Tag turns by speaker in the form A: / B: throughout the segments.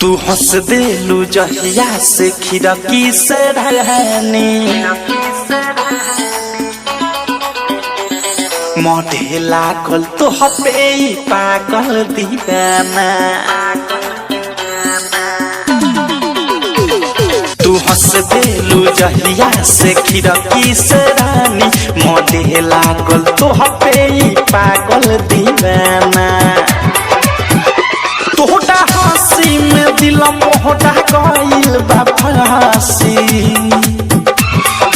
A: तू हंस देलू जहिया से खिड़की से रहनी मोढ़े लागल तो हपे पागल दीवाना। तू हंस देलू जहिया से खिड़की से रहनी मोढ़े लागल तो हपे पागल दीवाना। तोहरा हंसी में दिल मोहरा गइल बा फांसी।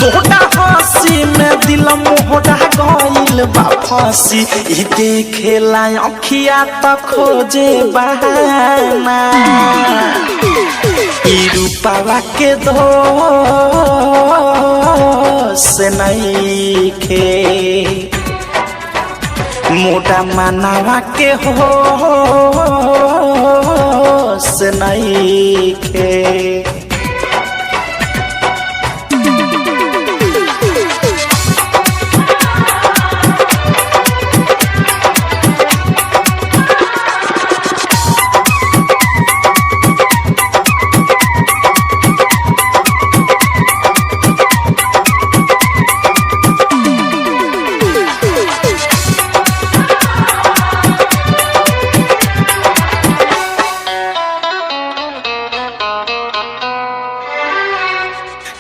A: तोहरा हंसी में दिल मोहरा गइल बा फांसी। ई देखेला अखिया त खोजे बहाना। ई रूपवा के दोष नइखे मोटा मानवा के होश नइखे।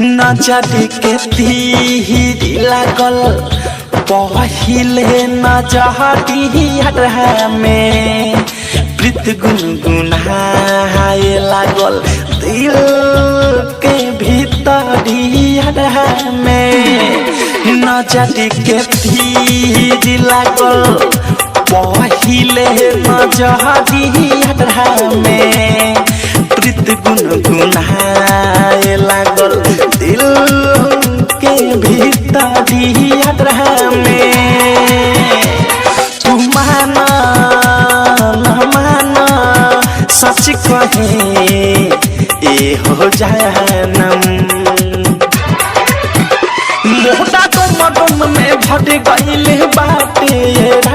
A: नजर के तीर लागल पहिले नजरिया में प्रीत गुनगुनाए लागल दिल के भीतरिया में। नजर के तीर लागल पहिले नजरिया में प्रीत गुनगुनाए लागल दिल के भीतरिया में। तू माना न माना सच कहे ए हो जानम मोटा डुम में भट गइल बाटे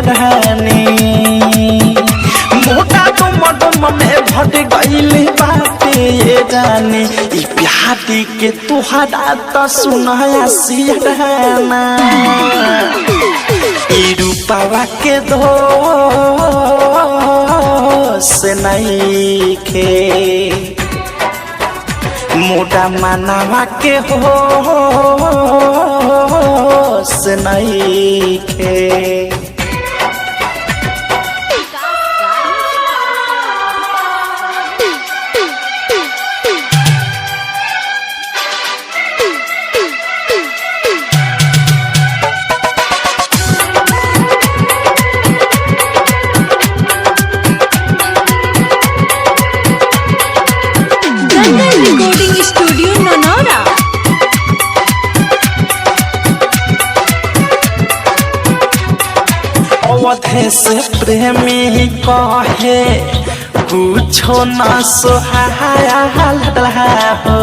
A: रानी। मोटा डुम में भट गइल बाटे रानी। ई प्यारी के तुहरा त सुनाया सियाना। ई रूपवा के दोष नइखे मोटा मानवा के होश नइखे।
B: Recording studio Nanaura.
A: अवधे से प्रेमी कहे कुछो न सोहाया हो।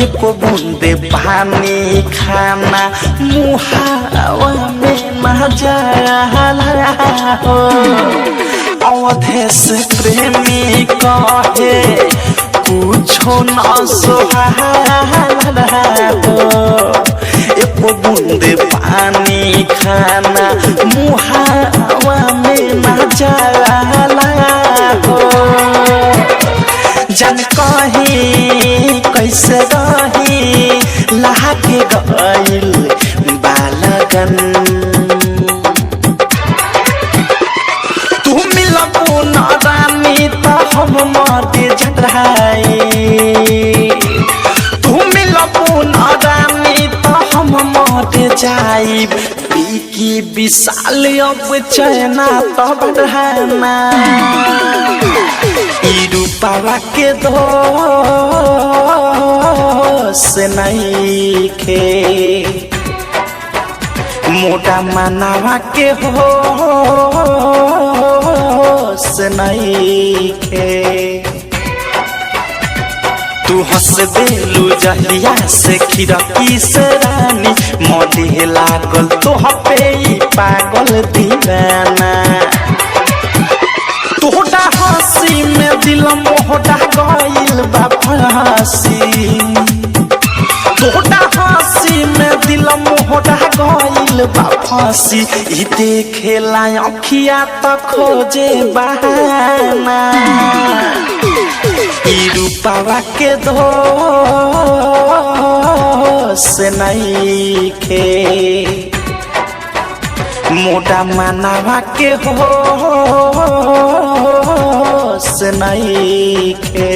A: एको बूंदे पानी खाना मुहावा में न जाला हो। अवधे से प्रेमी कहे कुछो न सोहाला हो। एको बूंदे पानी खाना मुहावा में न जाला हो। जन कहीं कैसे रही लाके गइल बालगन। तू मिलबू न रानी त हम मर जाई। तू मिलबू न रानी त हम मर जाई। की विशाल अब चैना त बढ़ाना। ई रूपवा के दोष नइखे मोटा मानवा के होश नइखे। तू हंस देलू जहिया से खिड़की से रानी मोढ़े लागल तो हपे पागल दीवाना। तोहरा हंसी में दिल मोहटा गइल बा फांसी तोहरा हंसी में दिल मोहटा गइल बा फांसी ई देखेला अखिया त खोजे बहाना ई रूपावा के दोष नइखे मोटा मनावा के होश नइखे।